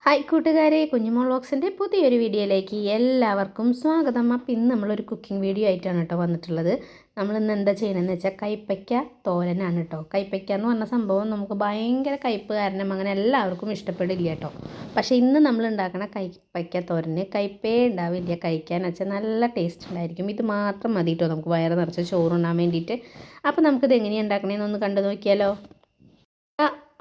Hi കൂട്ടുകാരെ, കുഞ്ഞുമോൾ വ്ളോഗ്സിൻ്റെ പുതിയൊരു വീഡിയോയിലേക്ക് എല്ലാവർക്കും സ്വാഗതം. അപ്പം ഇന്ന് നമ്മളൊരു കുക്കിംഗ് വീഡിയോ ആയിട്ടാണ് കേട്ടോ വന്നിട്ടുള്ളത്. നമ്മളിന്ന് എന്താ ചെയ്യണമെന്ന് വെച്ചാൽ കൈപ്പയ്ക്ക തോരനാണ് കേട്ടോ. കൈപ്പയ്ക്ക എന്ന് പറഞ്ഞ സംഭവം നമുക്ക് ഭയങ്കര കയ്പ്പ് കാരണം അങ്ങനെ എല്ലാവർക്കും ഇഷ്ടപ്പെടില്ല കേട്ടോ. പക്ഷേ ഇന്ന് നമ്മൾ ഉണ്ടാക്കണ കൈപ്പയ്ക്ക തോരന് കയ്പ്പേ ഉണ്ടാവില്ല, കഴിക്കാൻ വെച്ചാൽ നല്ല ടേസ്റ്റ് ഉണ്ടായിരിക്കും. ഇത് മാത്രം മതി കേട്ടോ നമുക്ക് വയറ് നിറച്ച് ചോറുണ്ണാൻ വേണ്ടിയിട്ട്. അപ്പോൾ നമുക്കിത് എങ്ങനെയാണ് ഉണ്ടാക്കണേന്നൊന്ന് കണ്ടു നോക്കിയാലോ.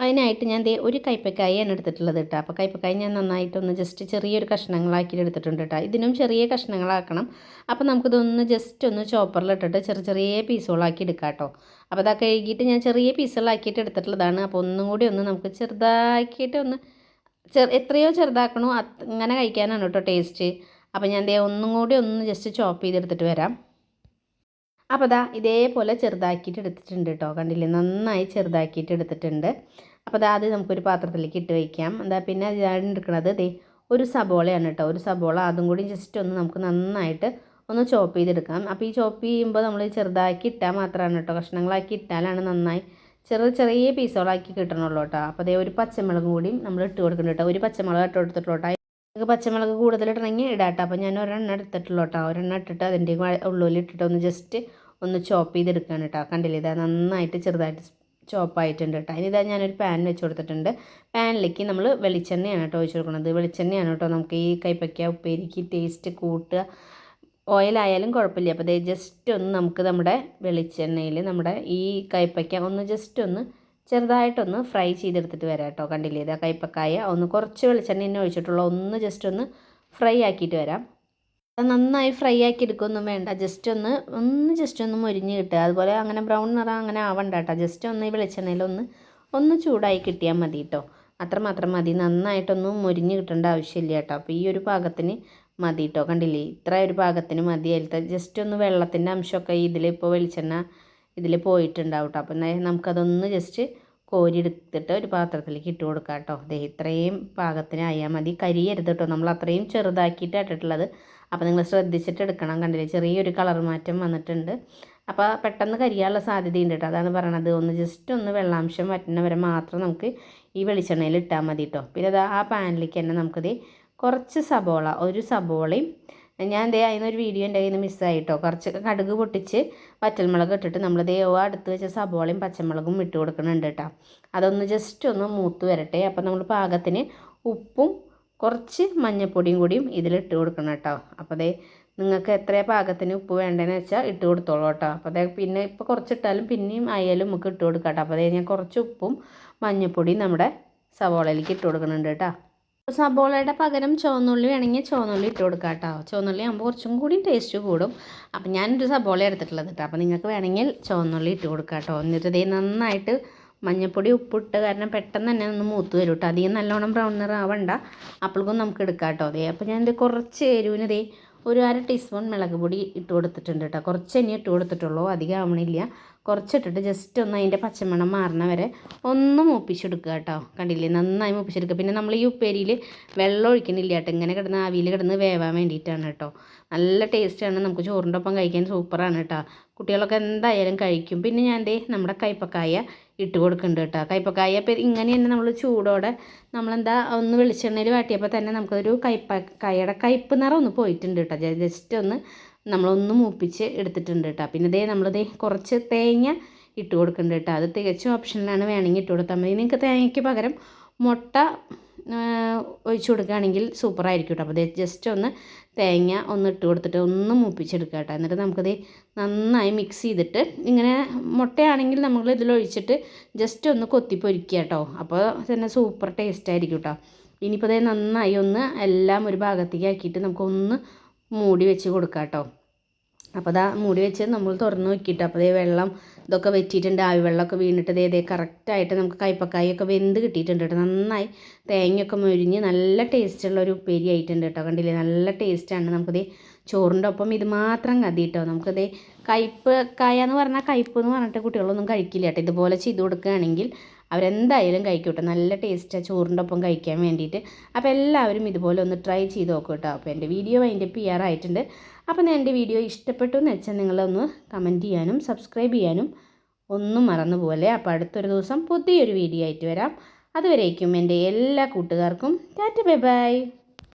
അതിനായിട്ട് ഞാൻ ഒരു കൈപ്പക്കായാണ് എടുത്തിട്ടുള്ളത് കേട്ടോ. അപ്പോൾ കൈപ്പക്കായ ഞാൻ നന്നായിട്ടൊന്ന് ജസ്റ്റ് ചെറിയൊരു കഷ്ണങ്ങളാക്കി എടുത്തിട്ടുണ്ട് കേട്ടോ. ഇതിനും ചെറിയ കഷ്ണങ്ങളാക്കണം. അപ്പോൾ നമുക്കിതൊന്ന് ജസ്റ്റ് ഒന്ന് ചോപ്പറിലിട്ടിട്ട് ചെറിയ ചെറിയ പീസുകളാക്കി എടുക്കാം കേട്ടോ. അപ്പോൾ അതാ കഴുകിയിട്ട് ഞാൻ ചെറിയ പീസുകളാക്കിയിട്ട് എടുത്തിട്ടുള്ളതാണ്. അപ്പോൾ ഒന്നും കൂടി ഒന്ന് നമുക്ക് ചെറുതാക്കിയിട്ട് ഒന്ന് എത്രയോ ചെറുതാക്കണോ അങ്ങനെ കഴിക്കാനാണ് കേട്ടോ ടേസ്റ്റ്. അപ്പോൾ ഞാൻ ഒന്നും കൂടി ഒന്ന് ജസ്റ്റ് ചോപ്പ് ചെയ്തെടുത്തിട്ട് വരാം. അപ്പോൾ ഇതേപോലെ ചെറുതാക്കിയിട്ട് എടുത്തിട്ടുണ്ട് കേട്ടോ. കണ്ടില്ലേ, നന്നായി ചെറുതാക്കിയിട്ട് എടുത്തിട്ടുണ്ട്. അപ്പോൾ അത് നമുക്കൊരു പാത്രത്തിലേക്ക് ഇട്ട് വയ്ക്കാം. പിന്നെ ഞാൻ എടുക്കുന്നത് ഒരു സബോളയാണ് കേട്ടോ. ഒരു സബോള അതും കൂടി ജസ്റ്റ് ഒന്ന് നമുക്ക് നന്നായിട്ട് ഒന്ന് ചോപ്പ് ചെയ്തെടുക്കാം. അപ്പോൾ ഈ ചോപ്പ് ചെയ്യുമ്പോൾ നമ്മൾ ചെറുതാക്കി ഇട്ടാൽ മാത്രമാണ് കേട്ടോ, കഷ്ണങ്ങളാക്കി ഇട്ടാലാണ് നന്നായി ചെറിയ പീസുകളാക്കി കിട്ടണുള്ളൂ കേട്ടോ. അപ്പോൾ ഒരു പച്ചമുളകും കൂടി നമ്മൾ ഇട്ട് കൊടുക്കുന്നുണ്ട് കേട്ടോ. ഒരു പച്ചമുളക് ഇട്ട് കൊടുത്തിട്ടുള്ളൂ കേട്ടോ. നിങ്ങൾക്ക് പച്ചമുളക് കൂടുതലിടണമെങ്കിൽ ഇടാട്ടോ. അപ്പോൾ ഞാൻ ഒരെണ്ണം എടുത്തിട്ടുള്ളൂ കേട്ടോ. ഒരെണ്ണം ഇട്ടിട്ട് അതിൻ്റെ ഉള്ളിലിട്ടിട്ട് ഒന്ന് ജസ്റ്റ് ഒന്ന് ചോപ്പ് ചെയ്തെടുക്കുകയാണ് കേട്ടോ. കണ്ടില്ലേ, ഇതാ നന്നായിട്ട് ചെറുതായിട്ട് ചോപ്പായിട്ടുണ്ട് കേട്ടോ. ഇനി ഞാനൊരു പാൻ വെച്ച് കൊടുത്തിട്ടുണ്ട്. പാനിലേക്ക് നമ്മൾ വെളിച്ചെണ്ണയാണ് കേട്ടോ ഒഴിച്ച് കൊടുക്കുന്നത്. വെളിച്ചെണ്ണയാണ് കേട്ടോ നമുക്ക് ഈ കൈപ്പയ്ക്ക ഉപ്പേരിക്ക് ടേസ്റ്റ് കൂട്ടുക. ഓയിലായാലും കുഴപ്പമില്ല. അപ്പോൾ ജസ്റ്റ് ഒന്ന് നമുക്ക് നമ്മുടെ വെളിച്ചെണ്ണയിൽ നമ്മുടെ ഈ കൈപ്പയ്ക്ക ഒന്ന് ജസ്റ്റ് ഒന്ന് ചെറുതായിട്ടൊന്ന് ഫ്രൈ ചെയ്തെടുത്തിട്ട് വരാം കേട്ടോ. കണ്ടില്ലേ, ഇതാ കൈപ്പക്കായ ഒന്ന് കുറച്ച് വെളിച്ചെണ്ണ തന്നെ ഒഴിച്ചിട്ടുള്ള ഒന്ന് ജസ്റ്റ് ഒന്ന് ഫ്രൈ ആക്കിയിട്ട് വരാം. നന്നായി ഫ്രൈ ആക്കി എടുക്കുകയൊന്നും വേണ്ട, ജസ്റ്റ് ഒന്ന് മൊരിഞ്ഞ് കിട്ടുക. അതുപോലെ അങ്ങനെ ബ്രൗൺ നിറം അങ്ങനെ ആവണ്ട കേട്ടോ. ജസ്റ്റ് ഒന്ന് ഈ വെളിച്ചെണ്ണയിൽ ഒന്ന് ചൂടായി കിട്ടിയാൽ മതി കേട്ടോ. അത്രമാത്രം മതി, നന്നായിട്ടൊന്നും മൊരിഞ്ഞ് കിട്ടേണ്ട ആവശ്യമില്ല കേട്ടോ. അപ്പോൾ ഈ ഒരു പാകത്തിന് മതി കേട്ടോ. കണ്ടില്ലേ, ഇത്ര ഒരു പാകത്തിന് മതി. അതിലത്തെ ജസ്റ്റ് ഒന്ന് വെള്ളത്തിൻ്റെ അംശമൊക്കെ ഇതിലിപ്പോൾ വെളിച്ചെണ്ണ ഇതിൽ പോയിട്ടുണ്ടാവും കേട്ടോ. അപ്പം നമുക്കതൊന്ന് ജസ്റ്റ് കോരിയെടുത്തിട്ട് ഒരു പാത്രത്തിലേക്ക് ഇട്ട് കൊടുക്കാം കേട്ടോ. ഇത്രയും പാകത്തിനായാൽ മതി. കരിയരുത് കേട്ടോ, നമ്മൾ അത്രയും ചെറുതാക്കിയിട്ട് ഇട്ടിട്ടുള്ളത്. അപ്പോൾ നിങ്ങൾ ശ്രദ്ധിച്ചിട്ട് എടുക്കണം. കണ്ടില്ലേ, ചെറിയൊരു കളർ മാറ്റം വന്നിട്ടുണ്ട്. അപ്പോൾ പെട്ടെന്ന് കരിയാനുള്ള സാധ്യതയുണ്ട് കേട്ടോ. അതാണ് പറയണത്. ഒന്ന് ജസ്റ്റ് ഒന്ന് വെള്ളാംശം വറ്റുന്നവരെ മാത്രം നമുക്ക് ഈ വെളിച്ചെണ്ണയിൽ ഇട്ടാൽ മതി കേട്ടോ. പിന്നെ ആ പാനിലേക്ക് തന്നെ നമുക്കിത് കുറച്ച് സബോള, ഒരു സബോളയും ഞാൻ അതിനൊരു വീഡിയോ എൻ്റെ കയ്യിൽ നിന്ന് മിസ്സായിട്ടോ. കുറച്ച് കടുക് പൊട്ടിച്ച് വറ്റൽമുളക് ഇട്ടിട്ട് നമ്മളിത് അടുത്ത് വെച്ച സബോളയും പച്ചമുളകും ഇട്ട് കൊടുക്കുന്നുണ്ട് കേട്ടോ. അതൊന്ന് ജസ്റ്റ് ഒന്ന് മൂത്ത് വരട്ടെ. അപ്പോൾ നമ്മൾ പാകത്തിന് ഉപ്പും കുറച്ച് മഞ്ഞൾപ്പൊടിയും കൂടിയും ഇതിലിട്ട് കൊടുക്കണം കേട്ടോ. അപ്പോൾ നിങ്ങൾക്ക് എത്ര പാകത്തിന് ഉപ്പ് വേണ്ടതെന്ന് വെച്ചാൽ ഇട്ട് കൊടുത്തോളൂ കേട്ടോ. അപ്പോൾ പിന്നെ ഇപ്പോൾ കുറച്ചിട്ടാലും പിന്നെയും ആയാലും നമുക്ക് ഇട്ട് കൊടുക്കാം കേട്ടോ. അപ്പോൾ ഞാൻ കുറച്ച് ഉപ്പും മഞ്ഞൾപ്പൊടിയും നമ്മുടെ സവോളയിലേക്ക് ഇട്ട് കൊടുക്കുന്നുണ്ട് കേട്ടോ. സബോളയുടെ പകരം ചുവന്നുള്ളി വേണമെങ്കിൽ ചുവന്നുള്ളി ഇട്ട് കൊടുക്കാം കേട്ടോ. ചുവന്നുള്ളി ആകുമ്പോൾ കുറച്ചും കൂടി ടേസ്റ്റ് കൂടും. അപ്പം ഞാനൊരു സബോള എടുത്തിട്ടുള്ളത് കേട്ടോ. അപ്പോൾ നിങ്ങൾക്ക് വേണമെങ്കിൽ ചുവന്നുള്ളി ഇട്ട് കൊടുക്കാം കേട്ടോ. എന്നിട്ട് നന്നായിട്ട് മഞ്ഞൾപ്പൊടി ഉപ്പിട്ട് കാരണം പെട്ടെന്ന് തന്നെ ഒന്ന് മൂത്ത് വരും കേട്ടോ. അധികം നല്ലോണം ബ്രൗൺ നിറം ആവണ്ട, അപ്പോഴേക്കും നമുക്ക് എടുക്കാം കേട്ടോ. അപ്പോൾ ഞാൻ കുറച്ച് എരിവിന് ഒരു 1/2 ടീസ്പൂൺ മുളക് പൊടി ഇട്ട് കൊടുത്തിട്ടുണ്ട് കേട്ടോ. കുറച്ച് തന്നെ ഇട്ട് കൊടുത്തിട്ടുള്ളൂ, അധികം ആവണില്ല. കുറച്ചിട്ടിട്ട് ജസ്റ്റ് ഒന്ന് അതിൻ്റെ പച്ചമണം മാറണ വരെ ഒന്ന് മൂപ്പിച്ചെടുക്കുക കേട്ടോ. കണ്ടില്ലേ, നന്നായി മൂപ്പിച്ചെടുക്കുക. പിന്നെ നമ്മൾ ഈ ഉപ്പേരിയിൽ വെള്ളം ഒഴിക്കണില്ല കേട്ടോ. ഇങ്ങനെ കിടന്ന് ആവിയിൽ കിടന്ന് വേവാൻ വേണ്ടിയിട്ടാണ് കേട്ടോ. നല്ല ടേസ്റ്റാണ്, നമുക്ക് ചോറിൻ്റെ ഒപ്പം കഴിക്കാൻ സൂപ്പറാണ് കേട്ടോ. കുട്ടികളൊക്കെ എന്തായാലും കഴിക്കും. പിന്നെ ഞാൻ നമ്മുടെ കൈപ്പക്കായ ഇട്ട് കൊടുക്കുന്നുണ്ട് കേട്ടോ. കൈപ്പക്കായ ഇപ്പം ഇങ്ങനെ തന്നെ നമ്മൾ ചൂടോടെ ഒന്ന് വെളിച്ചെണ്ണയിൽ വാട്ടിയപ്പോൾ തന്നെ നമുക്കൊരു കൈപ്പക്കായയുടെ കയ്പ്പ് നിറം ഒന്ന് പോയിട്ടുണ്ട് കേട്ടോ. ജസ്റ്റ് നമ്മളൊന്ന് മൂപ്പിച്ച് എടുത്തിട്ടുണ്ട് കേട്ടോ. പിന്നെ നമ്മളിത് കുറച്ച് തേങ്ങ ഇട്ട് കൊടുക്കുന്നുണ്ട് കേട്ടോ. അത് തികച്ചും ഓപ്ഷനിലാണ്, വേണമെങ്കിൽ ഇട്ട് കൊടുത്താൽ മതി. നിങ്ങൾക്ക് തേങ്ങയ്ക്ക് പകരം മുട്ട ഒഴിച്ച് കൊടുക്കുകയാണെങ്കിൽ സൂപ്പറായിരിക്കും കേട്ടോ. അപ്പോൾ ജസ്റ്റ് ഒന്ന് തേങ്ങ ഒന്ന് ഇട്ട് കൊടുത്തിട്ട് ഒന്ന് മൂപ്പിച്ചെടുക്കുക കേട്ടോ. എന്നിട്ട് നമുക്കത് നന്നായി മിക്സ് ചെയ്തിട്ട് ഇങ്ങനെ മുട്ടയാണെങ്കിൽ നമ്മൾ ഇതിലൊഴിച്ചിട്ട് ജസ്റ്റ് ഒന്ന് കൊത്തി പൊരിക്കുക കേട്ടോ. അപ്പോൾ തന്നെ സൂപ്പർ ടേസ്റ്റ് ആയിരിക്കും കേട്ടോ. ഇനിയിപ്പോൾ നന്നായി ഒന്ന് എല്ലാം ഒരു ഭാഗത്തേക്ക് ആക്കിയിട്ട് നമുക്കൊന്ന് മൂടി വെച്ച് കൊടുക്കാം കേട്ടോ. അപ്പോൾ മൂടി വെച്ച് നമ്മൾ തുറന്ന് നോക്കിയിട്ട് അപ്പോൾ വെള്ളം ഇതൊക്കെ വെറ്റിയിട്ടുണ്ട്. ആവി വെള്ളമൊക്കെ വീണിട്ട് കറക്റ്റായിട്ട് നമുക്ക് കൈപ്പക്കായൊക്കെ വെന്ത് കിട്ടിയിട്ടുണ്ട് കേട്ടോ. നന്നായി തേങ്ങയൊക്കെ മൊരിഞ്ഞ് നല്ല ടേസ്റ്റുള്ള ഒരു ഉപ്പേരി ആയിട്ടുണ്ട് കേട്ടോ. കണ്ടില്ലേ, നല്ല ടേസ്റ്റാണ്. നമുക്കത് ചോറിൻ്റെ ഒപ്പം ഇത് മാത്രം മതി കേട്ടോ. നമുക്കത് കയ്പ്പക്കായ എന്ന് പറഞ്ഞാൽ കയ്പ്പ് എന്ന് പറഞ്ഞിട്ട് കുട്ടികളൊന്നും കഴിക്കില്ല കേട്ടോ. ഇതുപോലെ ചെയ്ത് കൊടുക്കുകയാണെങ്കിൽ അവരെന്തായാലും കഴിക്കും കേട്ടോ. നല്ല ടേസ്റ്റാണ് ചോറിൻ്റെ ഒപ്പം കഴിക്കാൻ വേണ്ടിയിട്ട്. അപ്പോൾ എല്ലാവരും ഇതുപോലെ ഒന്ന് ട്രൈ ചെയ്ത് നോക്കും കേട്ടോ. അപ്പോൾ എൻ്റെ വീഡിയോ അതിൻ്റെ PR ആയിട്ടുണ്ട്. അപ്പോൾ എൻ്റെ വീഡിയോ ഇഷ്ടപ്പെട്ടു എന്ന് വെച്ചാൽ നിങ്ങളൊന്ന് കമൻറ്റ് ചെയ്യാനും സബ്സ്ക്രൈബ് ചെയ്യാനും ഒന്നും മറന്നു പോലെ. അപ്പോൾ അടുത്തൊരു ദിവസം പുതിയൊരു വീഡിയോ ആയിട്ട് വരാം. അതുവരേക്കും എൻ്റെ എല്ലാ കൂട്ടുകാർക്കും ടാറ്റ ബൈ ബൈ.